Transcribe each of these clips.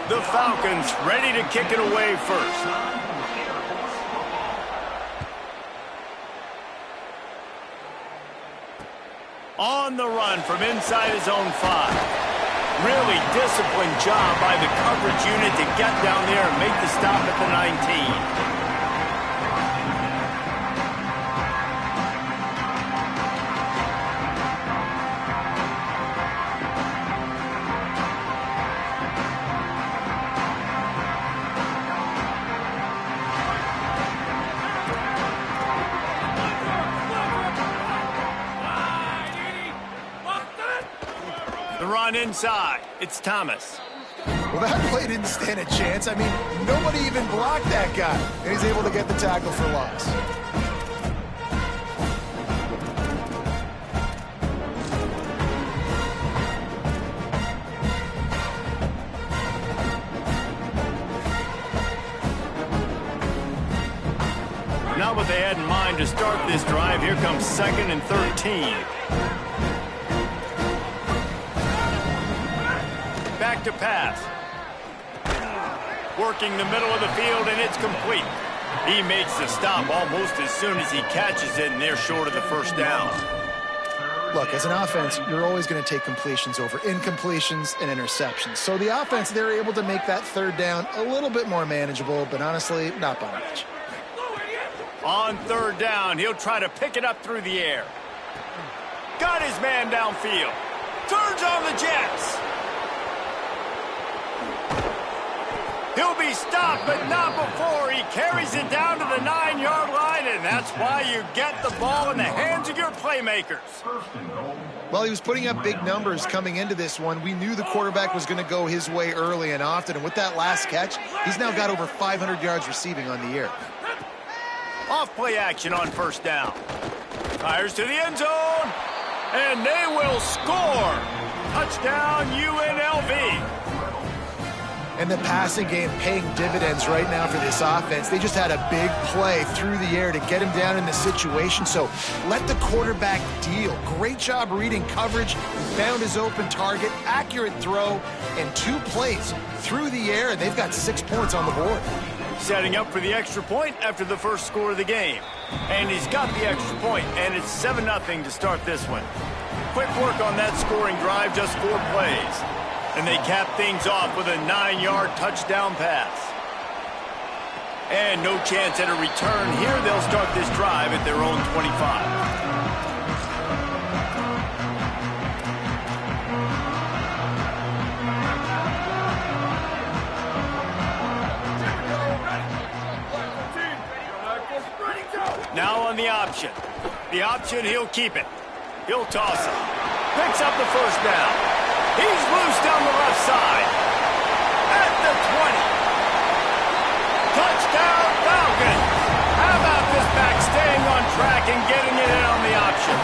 The Falcons ready to kick it away first. On the run from inside his own 5. Really disciplined job by the coverage unit to get down there and make the stop at the 19. Run inside. It's Thomas. Well, that play didn't stand a chance. I mean, nobody even blocked that guy. And he's able to get the tackle for loss. Not what they had in mind to start this drive. Here comes 2nd and 13. Back to pass. Working the middle of the field, and it's complete. He makes the stop almost as soon as he catches it, and they're short of the first down. Look, as an offense, you're always going to take completions over incompletions and interceptions. So the offense, they're able to make that 3rd down a little bit more manageable, but honestly, not by much. On 3rd down, he'll try to pick it up through the air. Got his man downfield. Turns on the Jets. He'll be stopped, but not before he carries it down to the 9-yard line, and that's why you get the ball in the hands of your playmakers. Well, he was putting up big numbers coming into this one. We knew the quarterback was going to go his way early and often, and with that last catch, he's now got over 500 yards receiving on the year. Off-play action on 1st down. Fires to the end zone, and they will score. Touchdown, UNLV. And the passing game paying dividends right now for this offense. They just had a big play through the air to get him down in the situation. So let the quarterback deal. Great job reading coverage, found his open target, accurate throw, and 2 plays through the air, and they've got 6 points on the board. Setting up for the extra point after the first score of the game. And he's got the extra point, and it's 7-0 to start this one. Quick work on that scoring drive, just 4 plays. And they cap things off with a 9-yard touchdown pass. And no chance at a return here. They'll start this drive at their own 25. Now on the option. The option, he'll keep it. He'll toss it. Picks up the 1st down. He's loose down the left side. At the 20. Touchdown, Falcons. How about this back staying on track and getting it in on the option?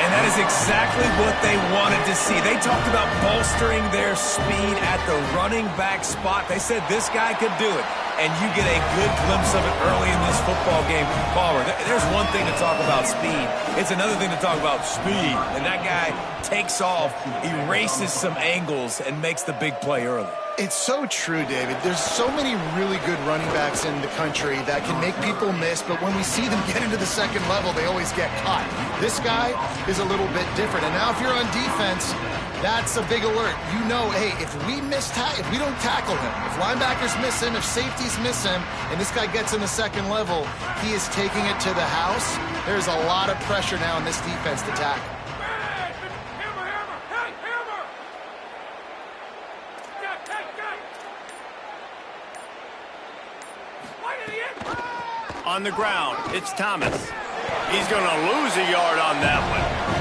And that is exactly what they wanted to see. They talked about bolstering their speed at the running back spot. They said this guy could do it. And you get a good glimpse of it early in this football game. Palmer, there's one thing to talk about speed. It's another thing to talk about speed. And that guy takes off, erases some angles, and makes the big play early. It's so true, David. There's so many really good running backs in the country that can make people miss, but when we see them get into the 2nd level, they always get caught. This guy is a little bit different. And now if you're on defense, that's a big alert. You know, hey, if we don't tackle him, if linebackers miss him, if safeties miss him, and this guy gets in the 2nd level, he is taking it to the house. There's a lot of pressure now in this defense to tackle. On the ground, it's Thomas. He's going to lose a yard on that one.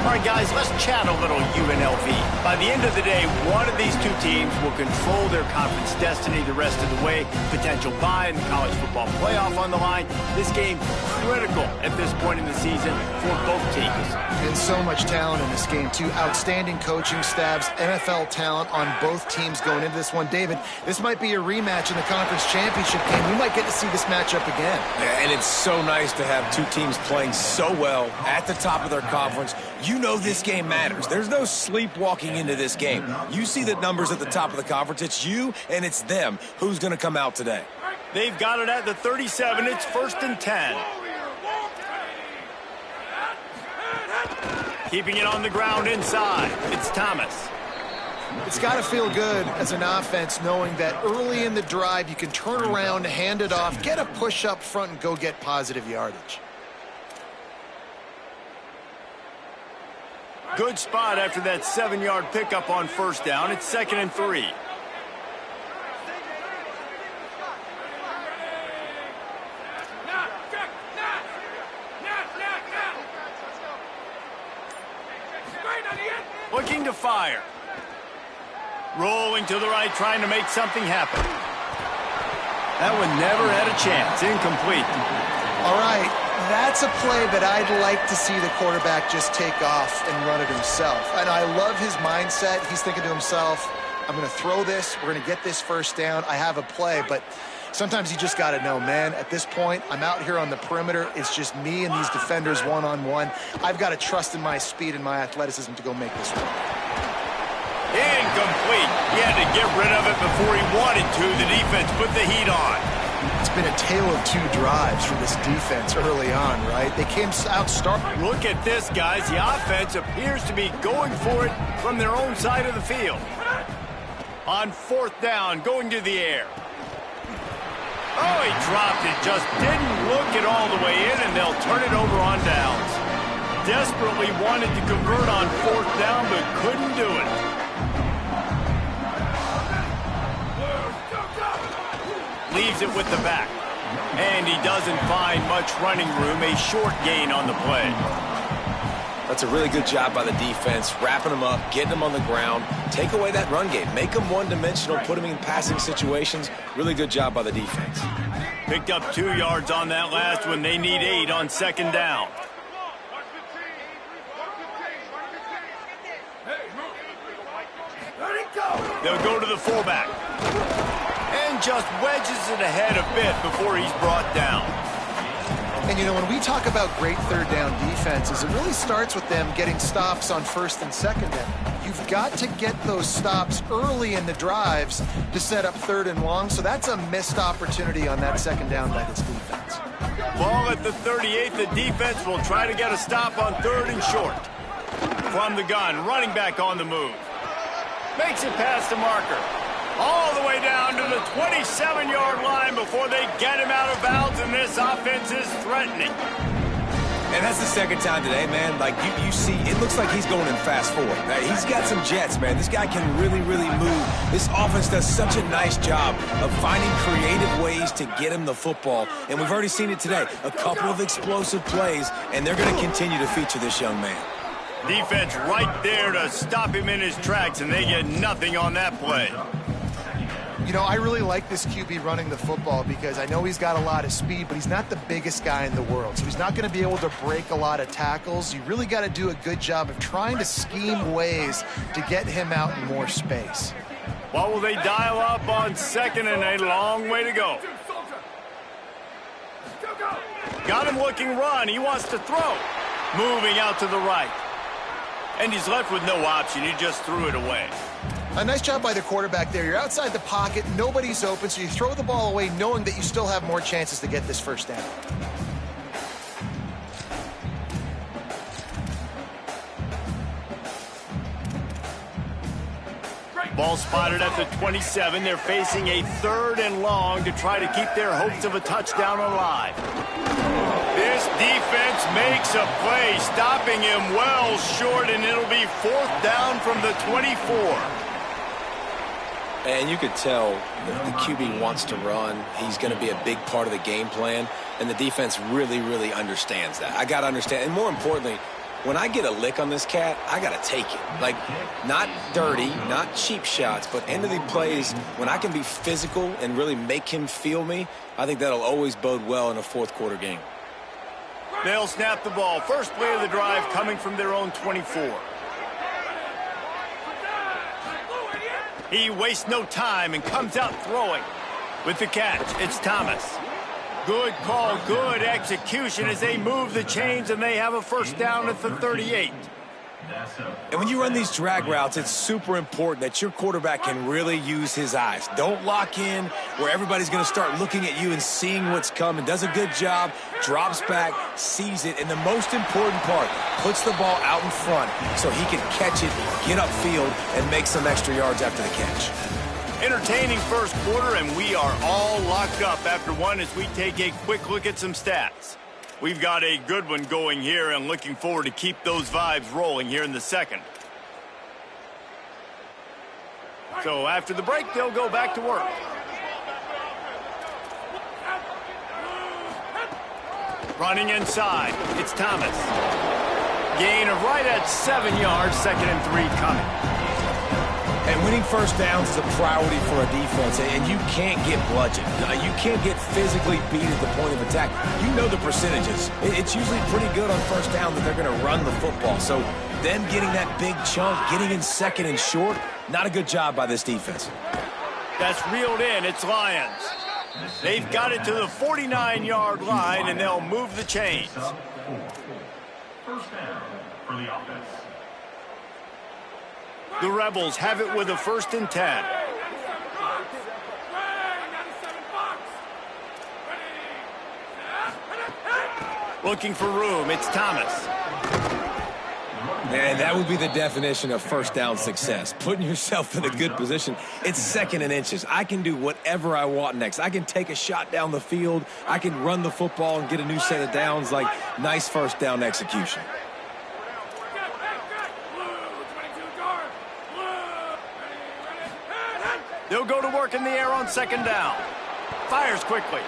All right, guys, let's chat a little UNLV. By the end of the day, one of these 2 teams will control their conference destiny the rest of the way. Potential bye in the college football playoff on the line. This game critical at this point in the season for both teams. And so much talent in this game, too. Outstanding coaching staffs, NFL talent on both teams going into this one. David, this might be a rematch in the conference championship game. We might get to see this matchup again. Yeah, and it's so nice to have 2 teams playing so well at the top of their conference. you know this game matters. There's no sleepwalking into this game. You see the numbers at the top of the conference. It's you and it's them who's going to come out today. They've got it at the 37. It's 1st and 10. Keeping it on the ground inside. It's Thomas. It's got to feel good as an offense knowing that early in the drive you can turn around, hand it off, get a push up front, and go get positive yardage. Good spot after that 7-yard pickup on 1st down. It's 2nd and 3. Looking to fire. Rolling to the right, trying to make something happen. That one never had a chance. Incomplete. All right, that's a play that I'd like to see the quarterback just take off and run it himself. And I love his mindset. He's thinking to himself, I'm going to throw this. We're going to get this 1st down. I have a play, but sometimes you just got to know, man, at this point, I'm out here on the perimeter. It's just me and these defenders one-on-one. I've got to trust in my speed and my athleticism to go make this one. Incomplete. He had to get rid of it before he wanted to. The defense put the heat on. It's been a tale of 2 drives for this defense early on, right? They came out starting. Look at this, guys. The offense appears to be going for it from their own side of the field. On 4th down, going to the air. Oh, he dropped it. Just didn't look it all the way in, and they'll turn it over on downs. Desperately wanted to convert on 4th down, but couldn't do it. Leaves it with the back. And he doesn't find much running room. A short gain on the play. That's a really good job by the defense, wrapping them up, getting them on the ground, take away that run game, make them one-dimensional, put them in passing situations. Really good job by the defense. Picked up 2 yards on that last one. They need 8 on 2nd down. They'll go to the fullback. And just wedges it ahead a bit before he's brought down. And, you know, when we talk about great 3rd down defenses, it really starts with them getting stops on 1st and 2nd down. You've got to get those stops early in the drives to set up 3rd and long, so that's a missed opportunity on that 2nd down by this defense. Ball at the 38. The defense will try to get a stop on 3rd and short. From the gun, running back on the move. Makes it past the marker. All the way down to the 27-yard line before they get him out of bounds, and this offense is threatening. And that's the 2nd time today, man. Like, you see, it looks like he's going in fast forward. He's got some jets, man. This guy can really, really move. This offense does such a nice job of finding creative ways to get him the football. And we've already seen it today. A couple of explosive plays, and they're going to continue to feature this young man. Defense right there to stop him in his tracks, and they get nothing on that play. You know, I really like this QB running the football because I know he's got a lot of speed, but he's not the biggest guy in the world. So he's not going to be able to break a lot of tackles. You really got to do a good job of trying to scheme ways to get him out in more space. What will they dial up on 2nd and a long way to go? Got him looking run. He wants to throw. Moving out to the right. And he's left with no option. He just threw it away. A nice job by the quarterback there. You're outside the pocket, nobody's open, so you throw the ball away knowing that you still have more chances to get this 1st down. Ball spotted at the 27. They're facing a 3rd and long to try to keep their hopes of a touchdown alive. This defense makes a play, stopping him well short, and it'll be 4th down from the 24. And you could tell the QB wants to run. He's going to be a big part of the game plan, and the defense really, really understands that. I got to understand, and more importantly, when I get a lick on this cat, I got to take it. Like, not dirty, not cheap shots, but end of the plays, when I can be physical and really make him feel me, I think that'll always bode well in a 4th quarter game. They'll snap the ball. First play of the drive coming from their own 24. He wastes no time and comes out throwing. With the catch, it's Thomas. Good call, good execution as they move the chains, and they have a 1st down at the 38. And when you run these drag routes, it's super important that your quarterback can really use his eyes. Don't lock in where everybody's going to start looking at you and seeing what's coming. Does a good job, drops back, sees it, and the most important part, puts the ball out in front so he can catch it, get upfield, and make some extra yards after the catch. Entertaining first quarter, and we are all locked up after one as we take a quick look at some stats. We've got a good one going here and looking forward to keep those vibes rolling here in the second. So after the break, they'll go back to work. Running inside, it's Thomas. Gain of right at 7 yards, 2nd and 3 coming. And winning first downs is a priority for a defense, and you can't get bludgeoned. You can't get physically beat at the point of attack. You know the percentages. It's usually pretty good on first down that they're going to run the football. So them getting that big chunk, getting in 2nd and short, not a good job by this defense. That's reeled in. It's Lions. They've got it to the 49-yard line, and they'll move the chains. First down for the offense. The Rebels have it with a 1st and 10. Looking for room, it's Thomas. And that would be the definition of first down success. Putting yourself in a good position. It's 2nd and inches. I can do whatever I want next. I can take a shot down the field. I can run the football and get a new set of downs. Like, nice first down execution. They'll go to work in the air on 2nd down. Fires quickly.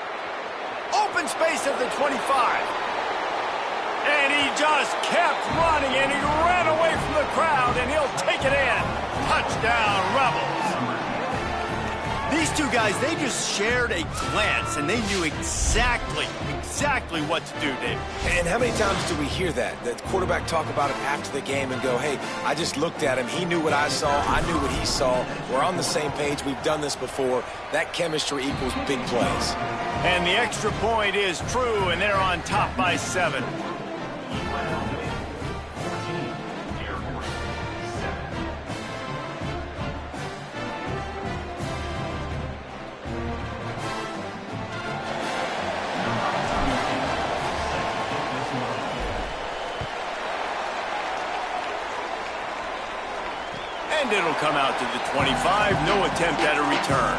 Open space at the 25. And he just kept running, and he ran away from the crowd, and he'll take it in. Touchdown, Rebels. These two guys, they just shared a glance, and they knew exactly what to do, Dave. And how many times do we hear that? The quarterback talk about it after the game and go, hey, I just looked at him. He knew what I saw. I knew what he saw. We're on the same page. We've done this before. That chemistry equals big plays. And the extra point is true, and they're on top by 7. And it'll come out to the 25. No attempt at a return.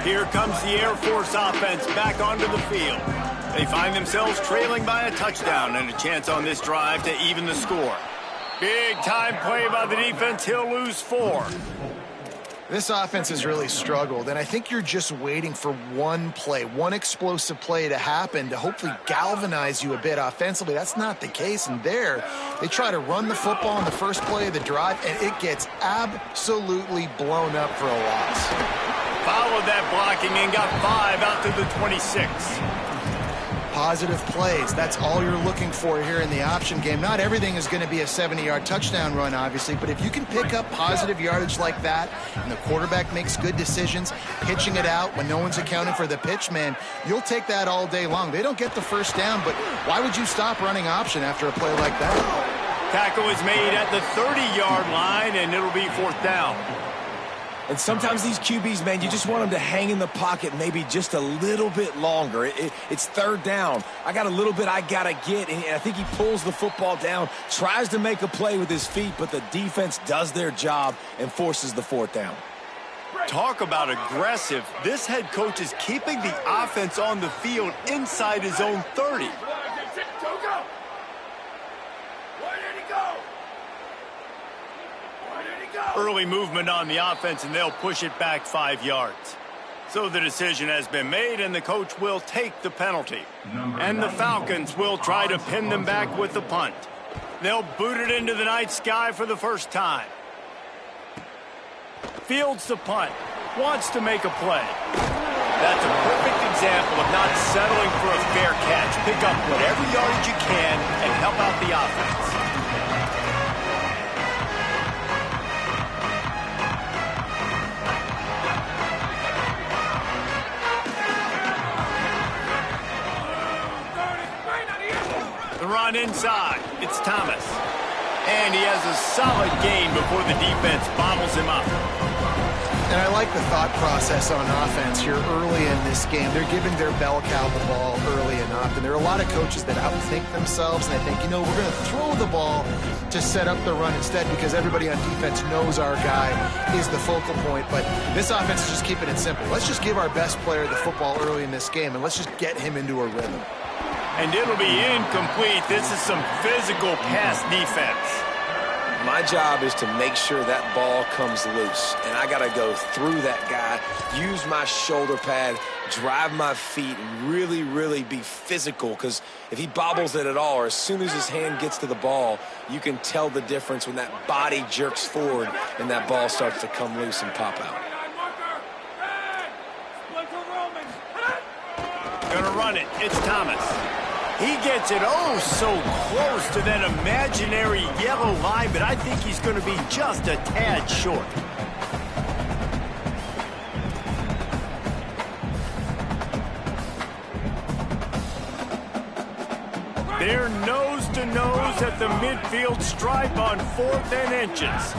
Here comes the Air Force offense back onto the field. They find themselves trailing by a touchdown and a chance on this drive to even the score. Big time play by the defense. He'll lose 4. This offense has really struggled, and I think you're just waiting for one play, one explosive play to happen to hopefully galvanize you a bit offensively. That's not the case, and there they try to run the football on the first play of the drive, and it gets absolutely blown up for a loss. Followed that blocking and got 5 out to the 26. Positive plays, that's all you're looking for here in the option game. Not everything is going to be a 70-yard touchdown run, obviously, but if you can pick up positive yardage like that and the quarterback makes good decisions, pitching it out when no one's accounting for the pitch, man, you'll take that all day long. They don't get the first down, but why would you stop running option after a play like that? Tackle is made at the 30-yard line, and it'll be 4th down. And sometimes these QBs, man, you just want them to hang in the pocket maybe just a little bit longer. It's 3rd down. I got a little bit I got to get, and I think he pulls the football down, tries to make a play with his feet, but the defense does their job and forces the 4th down. Talk about aggressive. This head coach is keeping the offense on the field inside his own 30. Early movement on the offense, and they'll push it back 5 yards. So the decision has been made, and the coach will take the penalty. And the Falcons will try to pin them back with the punt. They'll boot it into the night sky for the first time. Fields the punt. Wants to make a play. That's a perfect example of not settling for a fair catch. Pick up whatever yardage you can and help out the offense. The run inside. It's Thomas. And he has a solid gain before the defense bobbles him up. And I like the thought process on offense here early in this game. They're giving their bell cow the ball early and often. There are a lot of coaches that outthink themselves, and they think, you know, we're going to throw the ball to set up the run instead because everybody on defense knows our guy is the focal point. But this offense is just keeping it simple. Let's just give our best player the football early in this game, and let's just get him into a rhythm. And it'll be incomplete. This is some physical pass defense. My job is to make sure that ball comes loose, and I got to go through that guy, use my shoulder pad, drive my feet, and really, really be physical, because if he bobbles it at all, or as soon as his hand gets to the ball, you can tell the difference when that body jerks forward and that ball starts to come loose and pop out. Gonna run it. It's Thomas. He gets it oh so close to that imaginary yellow line, but I think he's going to be just a tad short. They're nose to nose at the midfield stripe on 4th and inches.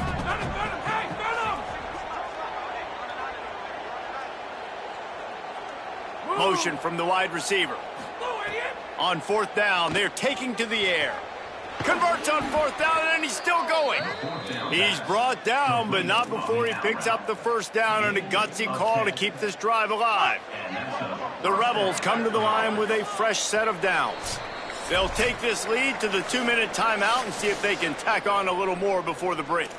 Motion from the wide receiver. On 4th down, they're taking to the air. Converts on 4th down, and he's still going. He's brought down, but not before he picks up the first down on a gutsy call to keep this drive alive. The Rebels come to the line with a fresh set of downs. They'll take this lead to the 2-minute timeout and see if they can tack on a little more before the break.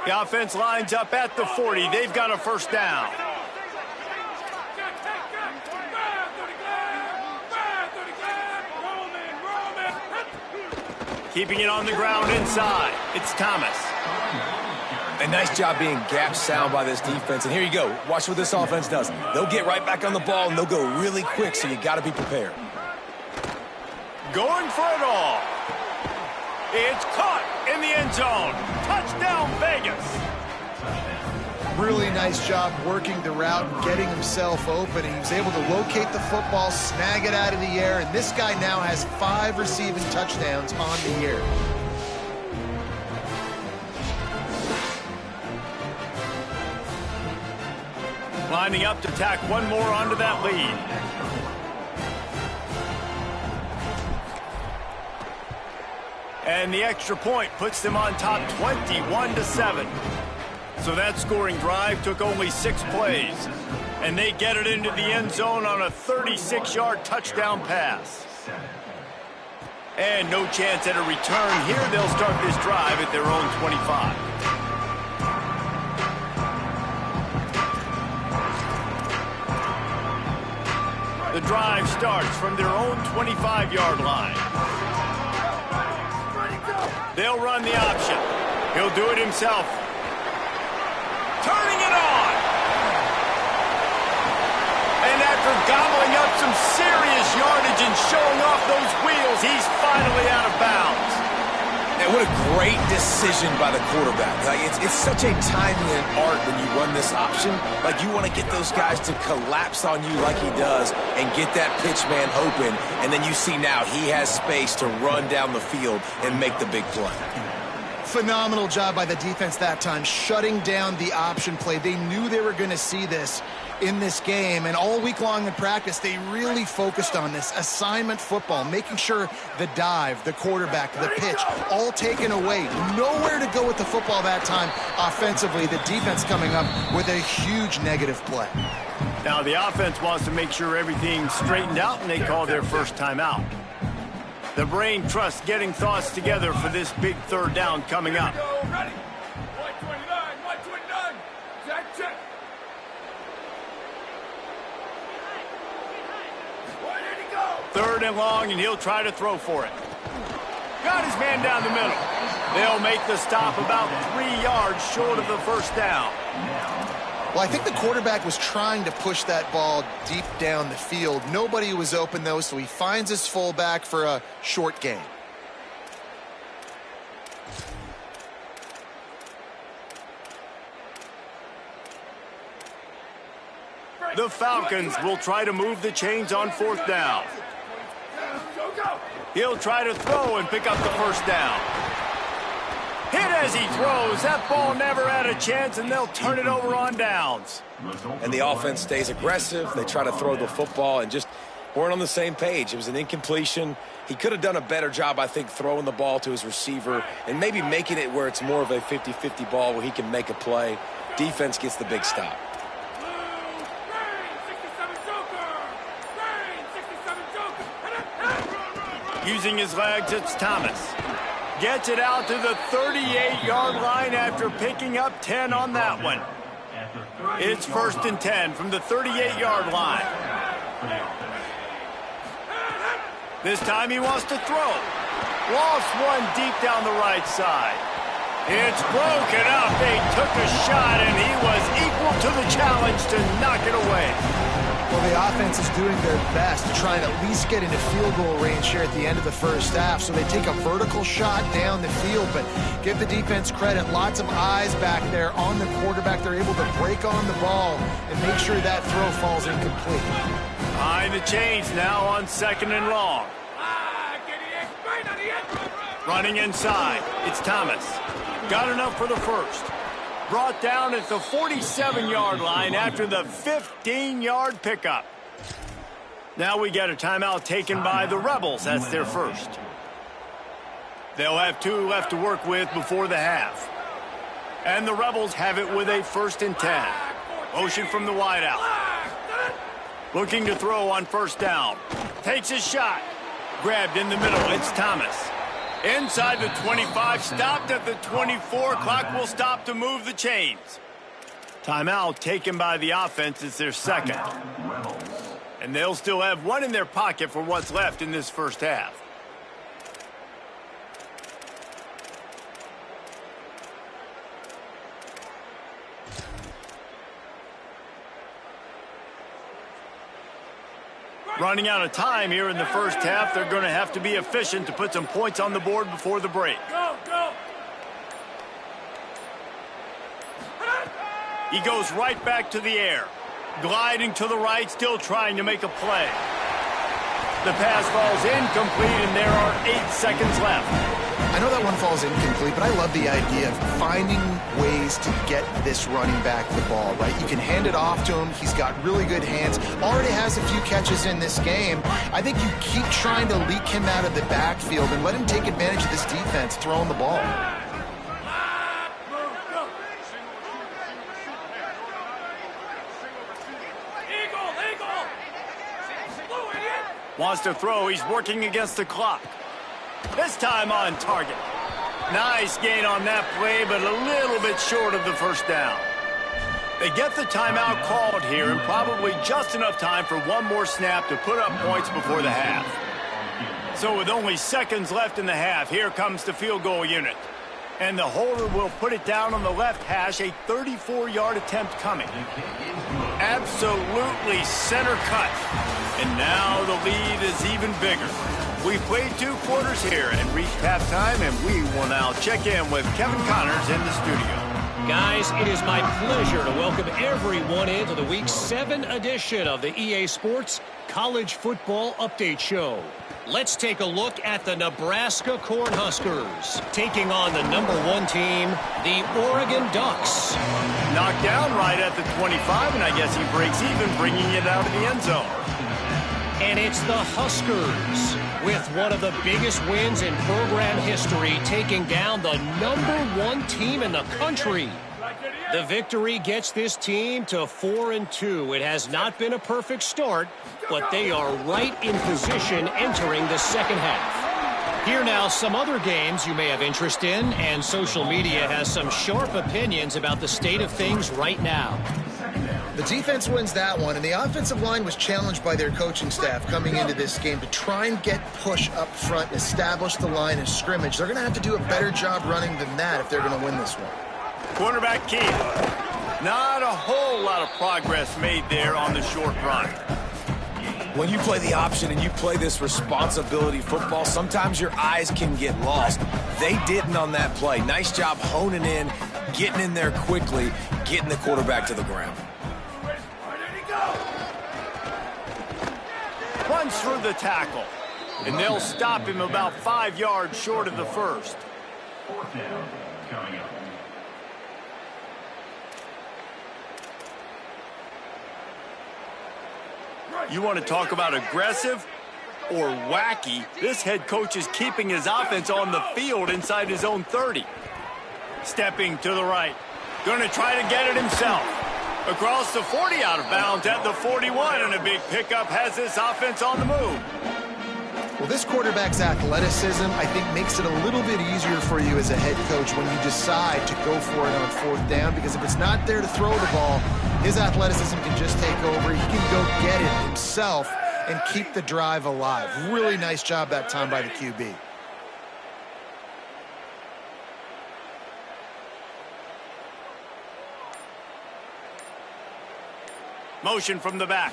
The offense lines up at the 40. They've got a first down. Keeping it on the ground inside. It's Thomas. A nice job being gap sound by this defense. And here you go. Watch what this offense does. They'll get right back on the ball, and they'll go really quick, so you got to be prepared. Going for it all. It's caught in the end zone. Touchdown, Vegas. Really nice job working the route and getting himself open. He was able to locate the football, snag it out of the air, and this guy now has 5 receiving touchdowns on the year. Lining up to tack one more onto that lead. And the extra point puts them on top 21-7. So that scoring drive took only 6 plays. And they get it into the end zone on a 36-yard touchdown pass. And no chance at a return here. They'll start this drive at their own 25. The drive starts from their own 25-yard line. They'll run the option. He'll do it himself. Turning it on. And after gobbling up some serious yardage and showing off those wheels, he's finally out of bounds. And what a great decision by the quarterback. Like it's such a timing and art when you run this option. Like you want to get those guys to collapse on you like he does and get that pitch man open. And then you see now he has space to run down the field and make the big play. Phenomenal job by the defense that time, shutting down the option play. They knew they were going to see this in this game, and all week long in practice, they really focused on this assignment football, making sure the dive, the quarterback, the pitch, all taken away. Nowhere to go with the football that time offensively. The defense coming up with a huge negative play. Now the offense wants to make sure everything's straightened out, and they call their first timeout. The brain trust getting thoughts together for this big 3rd down coming up. Ready? 129. Check. 3rd and long, and he'll try to throw for it. Got his man down the middle. They'll make the stop about 3 yards short of the first down. Well, I think the quarterback was trying to push that ball deep down the field. Nobody was open, though, so he finds his fullback for a short gain. The Falcons will try to move the chains on 4th down. He'll try to throw and pick up the 1st down. Hit as he throws. That ball never had a chance, and they'll turn it over on downs. And the offense stays aggressive. They try to throw the football and just weren't on the same page. It was an incompletion. He could have done a better job, I think, throwing the ball to his receiver and maybe making it where it's more of a 50-50 ball where he can make a play. Defense gets the big stop. Using his legs, it's Thomas. Gets it out to the 38-yard line after picking up 10 on that one. It's 1st and 10 from the 38-yard line. This time he wants to throw. Lost one deep down the right side. It's broken up. They took a shot, and he was equal to the challenge to knock it away. Well, the offense is doing their best to try and at least get into field goal range here at the end of the first half. So they take a vertical shot down the field, but give the defense credit. Lots of eyes back there on the quarterback. They're able to break on the ball and make sure that throw falls incomplete. Behind the chains now on 2nd and long. Running inside, it's Thomas. Got enough for the 1st. Brought down at the 47-yard line after the 15-yard pickup. Now we get a timeout taken by the Rebels. That's their 1st. They'll have 2 left to work with before the half. And the Rebels have it with a 1st and 10. Motion from the wideout. Looking to throw on 1st down. Takes a shot. Grabbed in the middle. It's Thomas. Inside the 25, stopped at the 24. Clock will stop to move the chains. Timeout taken by the offense. It's their 2nd. And they'll still have 1 in their pocket for what's left in this first half. Running out of time here in the first half. They're going to have to be efficient to put some points on the board before the break. Go. He goes right back to the air. Gliding to the right, still trying to make a play. The pass falls incomplete, and there are 8 seconds left. I know that one falls incomplete, but I love the idea of finding ways to get this running back the ball, right? You can hand it off to him. He's got really good hands. Already has a few catches in this game. I think you keep trying to leak him out of the backfield and let him take advantage of this defense throwing the ball. Wants to throw. He's working against the clock. This time on target. Nice gain on that play, but a little bit short of the 1st down. They get the timeout called here, and probably just enough time for one more snap to put up points before the half. So with only seconds left in the half, here comes the field goal unit. And the holder will put it down on the left hash, a 34-yard attempt coming. Absolutely center cut. And now the lead is even bigger. We played 2 quarters here and reached halftime, and we will now check in with Kevin Connors in the studio. Guys, it is my pleasure to welcome everyone into the Week 7 edition of the EA Sports College Football Update Show. Let's take a look at the Nebraska Cornhuskers taking on the #1 team, the Oregon Ducks. Knocked down right at the 25, and I guess he breaks even, bringing it out of the end zone. And it's the Huskers with one of the biggest wins in program history, taking down the #1 team in the country. The victory gets this team to 4-2. It has not been a perfect start, but they are right in position entering the second half. Here now some other games you may have interest in, and social media has some sharp opinions about the state of things right now. The defense wins that one, and the offensive line was challenged by their coaching staff coming into this game to try and get push up front and establish the line of scrimmage. They're going to have to do a better job running than that if they're going to win this one. Quarterback Keith. Not a whole lot of progress made there on the short run. When you play the option and you play this responsibility football, sometimes your eyes can get lost. They didn't on that play. Nice job honing in, getting in there quickly, getting the quarterback to the ground. runs for the tackle. And they'll stop him about 5 yards short of the first. Fourth down coming up. You want to talk about aggressive or wacky? This head coach is keeping his offense on the field inside his own 30. Stepping to the right. Going to try to get it himself. Across the 40, out of bounds at the 41, and a big pickup has this offense on the move. Well, this quarterback's athleticism, I think, makes it a little bit easier for you as a head coach when you decide to go for it on fourth down, because if it's not there to throw the ball, his athleticism can just take over. He can go get it himself and keep the drive alive. Really nice job that time by the QB. Motion from the back.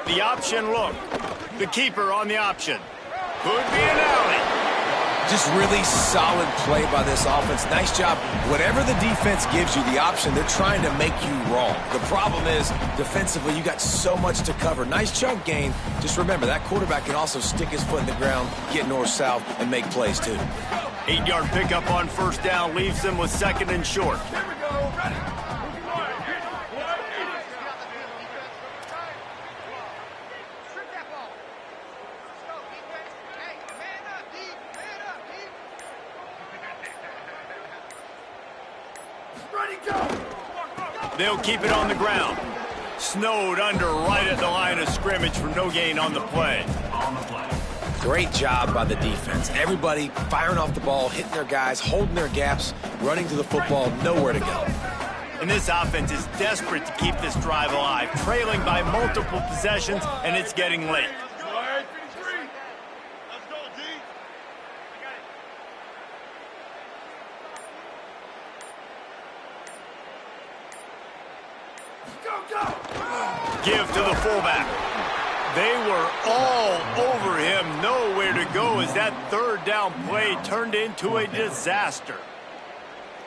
The option look. The keeper on the option. Could be an alley. Just really solid play by this offense. Nice job. Whatever the defense gives you the option, they're trying to make you wrong. The problem is, defensively, you got so much to cover. Nice chunk gain. Just remember, that quarterback can also stick his foot in the ground, get north-south, and make plays too. 8-yard pickup on first down leaves them with second and short. Here we go. Ready. They'll keep it on the ground. Snowed under right at the line of scrimmage for no gain on the play. Great job by the defense. Everybody firing off the ball, hitting their guys, holding their gaps, running to the football, nowhere to go. And this offense is desperate to keep this drive alive, trailing by multiple possessions, and it's getting late. Give to the fullback. They were all over him, nowhere to go as that third down play turned into a disaster.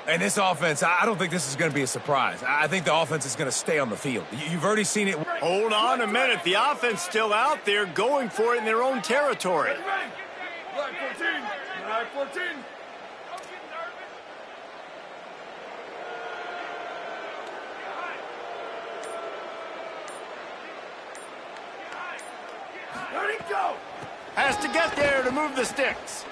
And this offense, I don't think this is going to be a surprise. I think the offense is going to stay on the field. You've already seen it. Hold on a minute. The offense still out there going for it in their own territory. Line 14. Line 14. Has to get there to move the sticks.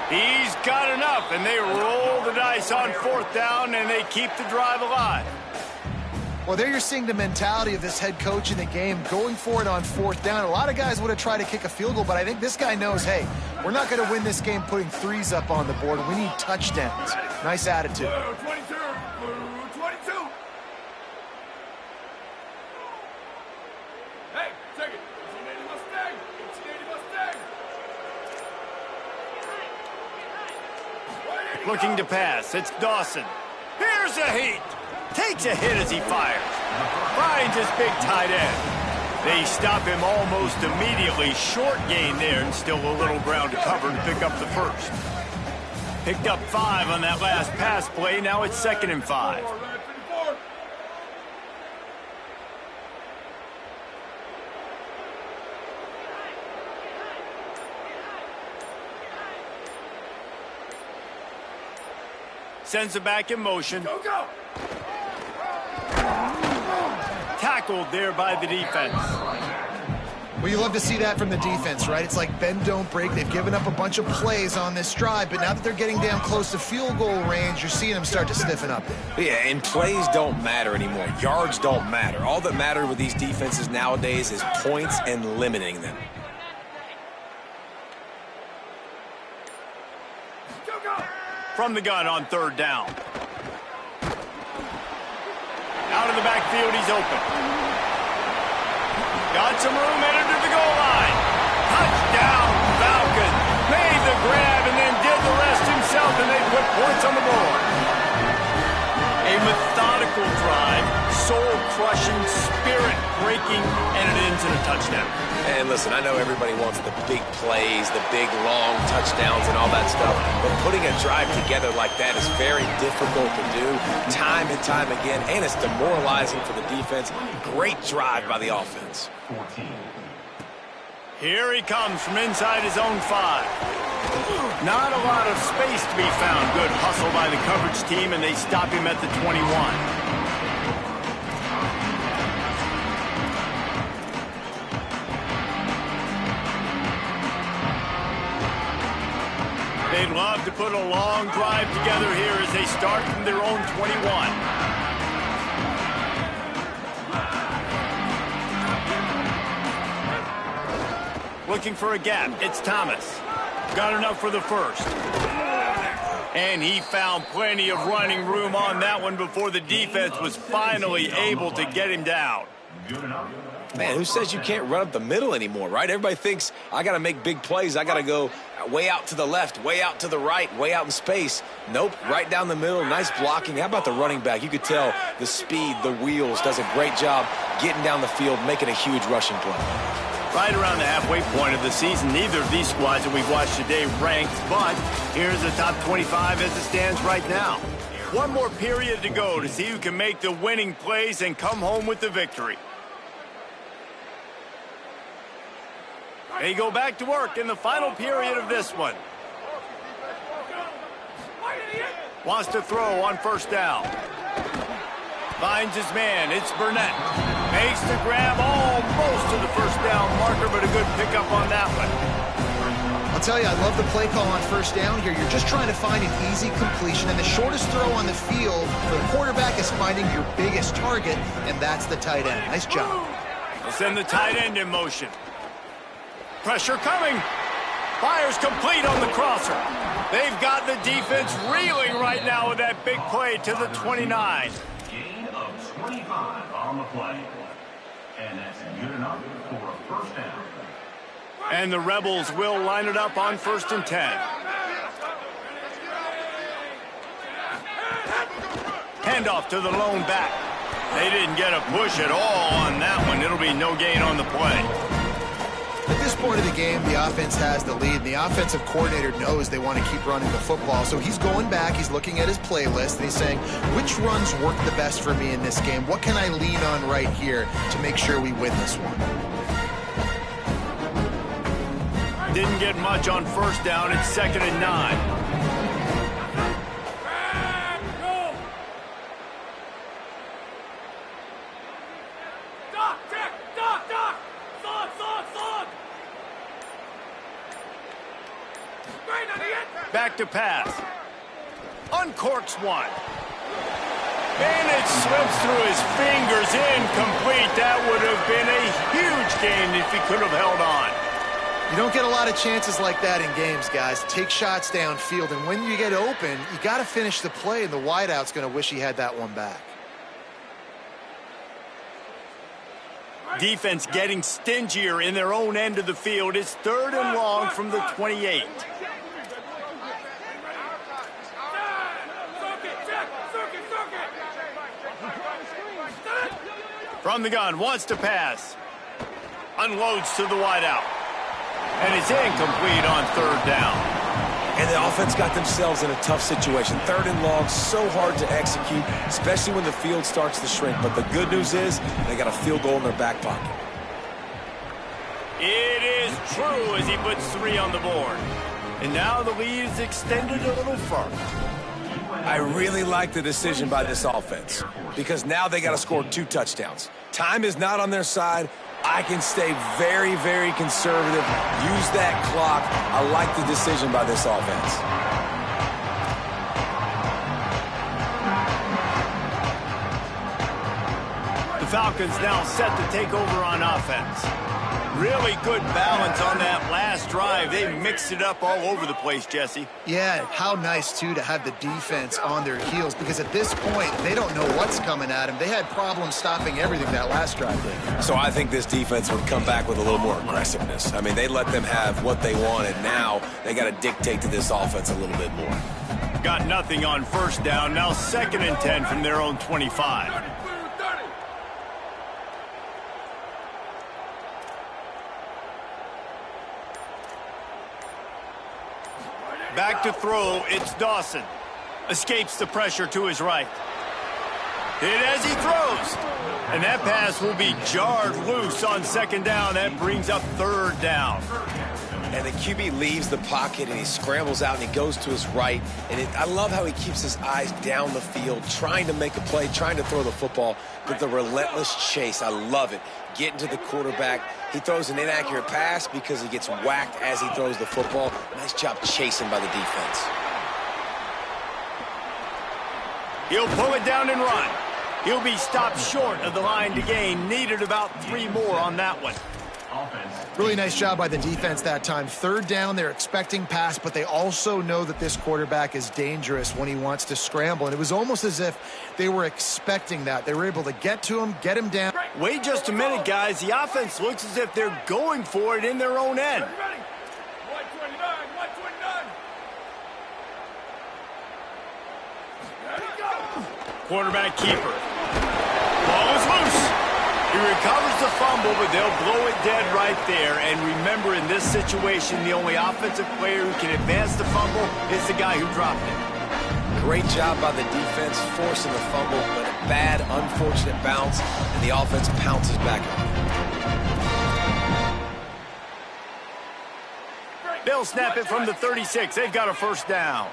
He's got enough, and they roll the dice on fourth down, and they keep the drive alive. Well, there you're seeing the mentality of this head coach in the game, going for it on fourth down. A lot of guys would have tried to kick a field goal, but I think this guy knows, hey, we're not going to win this game putting threes up on the board. We need touchdowns. Nice attitude. Blue 22. Blue 22. Hey, take it. Looking to pass. It's Dawson. Here's a heat. Takes a hit as he fires. Finds his big tight end. They stop him almost immediately. Short gain there, and still a little ground to cover to pick up the first. Picked up 5 on that last pass play. Now it's 2nd and 5. Sends it back in motion. Go, go. Tackled there by the defense. Well, you love to see that from the defense, right? It's like bend, don't break. They've given up a bunch of plays on this drive, but now that they're getting down close to field goal range, you're seeing them start to stiffen up. Yeah, and plays don't matter anymore. Yards don't matter. All that matters with these defenses nowadays is points and limiting them. From the gun on third down. Out of the backfield, he's open. Got some room, headed to the goal line. Touchdown, Falcons. Made the grab and then did the rest himself, and they put points on the board. A methodical drive, soul-crushing, spirit-breaking, and it ends in a touchdown. And listen, I know everybody wants the big plays, the big, long touchdowns and all that stuff, but putting a drive together like that is very difficult to do time and time again, and it's demoralizing for the defense. Great drive by the offense. 14. Here he comes from inside his own 5. Not a lot of space to be found. Good hustle by the coverage team, and they stop him at the 21. They'd love to put a long drive together here as they start from their own 21. Looking for a gap. It's Thomas. Got enough for the first. And he found plenty of running room on that one before the defense was finally able to get him down. Man, who says you can't run up the middle anymore, right? Everybody thinks, I got to make big plays. I got to go way out to the left, way out to the right, way out in space. Nope, right down the middle. Nice blocking. How about the running back? You could tell the speed, the wheels, does a great job getting down the field, making a huge rushing play. Right around the halfway point of the season, neither of these squads that we've watched today ranked, but here's the top 25 as it stands right now. One more period to go to see who can make the winning plays and come home with the victory. They go back to work in the final period of this one. Wants to throw on first down. Finds his man. It's Burnett. Makes the grab almost to the first down marker, but a good pickup on that one. I'll tell you, I love the play call on first down here. You're just trying to find an easy completion, and the shortest throw on the field for the quarterback is finding your biggest target, and that's the tight end. Nice job. We'll send the tight end in motion. Pressure coming. Fires complete on the crosser. They've got the defense reeling right now with that big play to the 29. Gain of 25 on the play. And that's good enough for a first down. And the Rebels will line it up on 1st and 10. Handoff to the lone back. They didn't get a push at all on that one. It'll be no gain on the play. At this point of the game, the offense has the lead, and the offensive coordinator knows they want to keep running the football. So he's going back, he's looking at his playlist, and he's saying, which runs work the best for me in this game? What can I lean on right here to make sure we win this one? Didn't get much on first down. It's 2nd and 9. Back to pass. Uncorks one. And it slips through his fingers. Incomplete. That would have been a huge gain if he could have held on. You don't get a lot of chances like that in games, guys. Take shots downfield, and when you get open, you got to finish the play, and the wideout's going to wish he had that one back. Defense getting stingier in their own end of the field. It's 3rd and long from the 28. From the gun, wants to pass. Unloads to the wideout. And it's incomplete on 3rd down. And the offense got themselves in a tough situation. 3rd and long, so hard to execute, especially when the field starts to shrink. But the good news is they got a field goal in their back pocket. It is true as he puts 3 on the board. And now the lead is extended a little further. I really like the decision by this offense because now they got to score 2 touchdowns. Time is not on their side. I can stay very, very conservative. Use that clock. I like the decision by this offense. The Falcons now set to take over on offense. Really good balance on that last drive. They mixed it up all over the place, Jesse. Yeah, how nice, too, to have the defense on their heels, because at this point, they don't know what's coming at them. They had problems stopping everything that last drive did. So I think this defense would come back with a little more aggressiveness. I mean, they let them have what they wanted. Now they got to dictate to this offense a little bit more. Got nothing on first down. Now 2nd and 10 from their own 25. Back to throw, it's Dawson. Escapes the pressure to his right. Hit as he throws. And that pass will be jarred loose on second down. That brings up third down. And the QB leaves the pocket, and he scrambles out, and he goes to his right. And I love how he keeps his eyes down the field, trying to make a play, trying to throw the football, but the relentless chase. I love it. Getting to the quarterback. He throws an inaccurate pass because he gets whacked as he throws the football. Nice job chasing by the defense. He'll pull it down and run. He'll be stopped short of the line to gain. Needed about 3 more on that one. Really nice job by the defense that time. Third down, they're expecting pass, but they also know that this quarterback is dangerous when he wants to scramble. And it was almost as if they were expecting that. They were able to get to him, get him down. Wait just a minute, guys. The offense looks as if they're going for it in their own end. Quarterback keeper. Ball is loose. He recovers the fumble, but they'll blow it dead right there. And remember, in this situation, the only offensive player who can advance the fumble is the guy who dropped it. Great job by the defense forcing the fumble, but a bad, unfortunate bounce, and the offense pounces back on. They'll snap it from the 36. They've got a first down.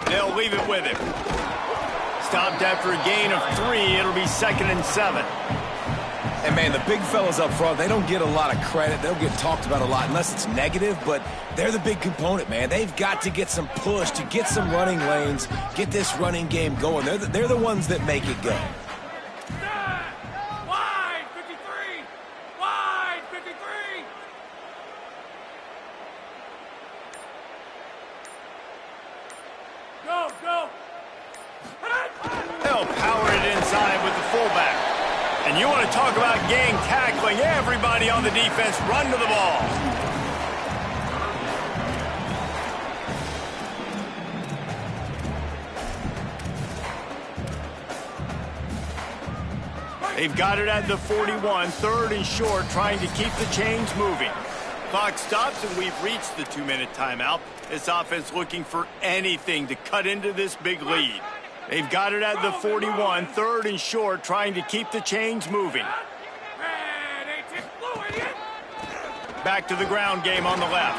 They'll leave it with him. Stopped after a gain of 3. It'll be 2nd and 7. And, man, the big fellas up front, they don't get a lot of credit. They don't get talked about a lot unless it's negative, but they're the big component, man. They've got to get some push, to get some running lanes, get this running game going. They're the ones that make it go. Wide 53! Wide 53! Go, go! They'll power it inside with the fullback. And you want to talk about gang tackling. Everybody on the defense run to the ball. They've got it at the 41, 3rd and short, trying to keep the chains moving. Clock stops, and we've reached the 2-minute timeout. This offense looking for anything to cut into this big lead. They've got it at the 41, 3rd and short, trying to keep the chains moving. Back to the ground game on the left.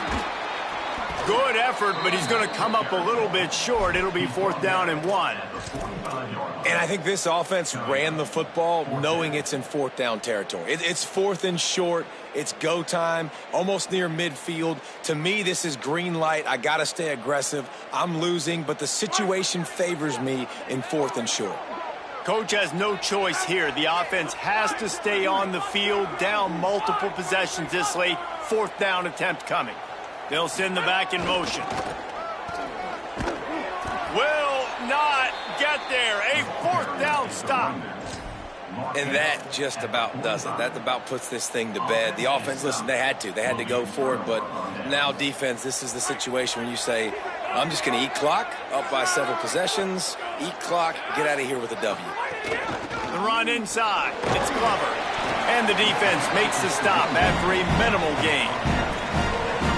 Good effort, but he's going to come up a little bit short. It'll be 4th down and 1. And I think this offense ran the football knowing it's in 4th down territory. It's 4th and short. It's go time, almost near midfield. To me, this is green light. I got to stay aggressive. I'm losing, but the situation favors me in 4th and short. Coach has no choice here. The offense has to stay on the field, down multiple possessions this late. 4th down attempt coming. They'll send the back in motion. Will not get there. A 4th down stop. And that just about does it. That about puts this thing to bed. The offense, listen, they had to go for it, but now defense, this is the situation when you say, I'm just going to eat clock, up by several possessions, eat clock, get out of here with a W. The run inside. It's Glover. And the defense makes the stop after a minimal gain.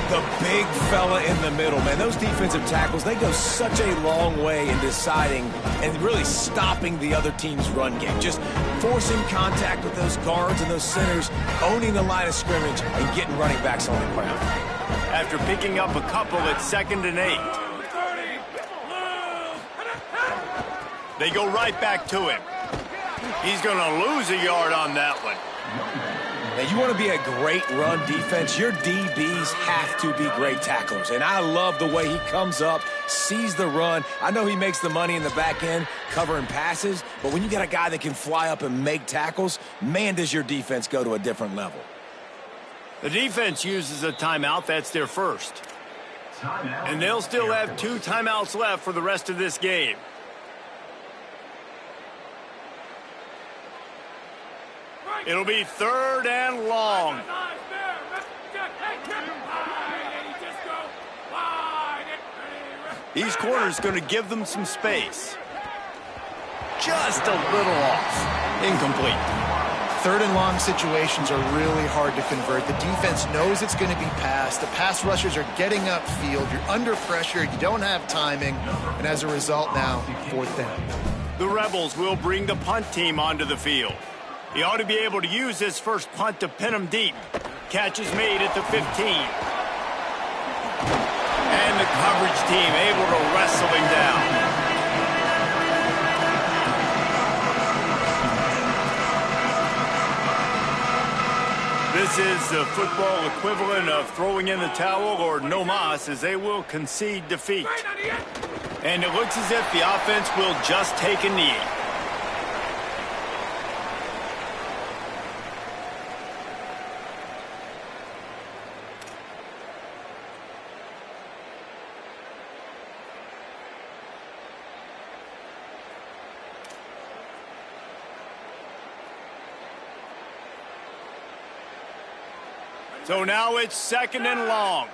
The big fella in the middle, man. Those defensive tackles, they go such a long way in deciding and really stopping the other team's run game. Just forcing contact with those guards and those centers, owning the line of scrimmage, and getting running backs on the ground. After picking up a couple at 2nd and 8. They go right back to him. He's going to lose a yard on that one. Now, you want to be a great run defense, your DBs have to be great tacklers. And I love the way he comes up, sees the run. I know he makes the money in the back end covering passes, but when you got a guy that can fly up and make tackles, man, does your defense go to a different level. The defense uses a timeout. That's their first. And they'll still have 2 timeouts left for the rest of this game. It'll be 3rd and long. These corners going to give them some space. Just a little off. Incomplete. Third and long situations are really hard to convert. The defense knows it's going to be passed. The pass rushers are getting upfield. You're under pressure. You don't have timing. And as a result now, fourth down. The Rebels will bring the punt team onto the field. He ought to be able to use this first punt to pin him deep. Catch is made at the 15. And the coverage team able to wrestle him down. This is the football equivalent of throwing in the towel or no mas, as they will concede defeat. And it looks as if the offense will just take a knee. So now it's second and long.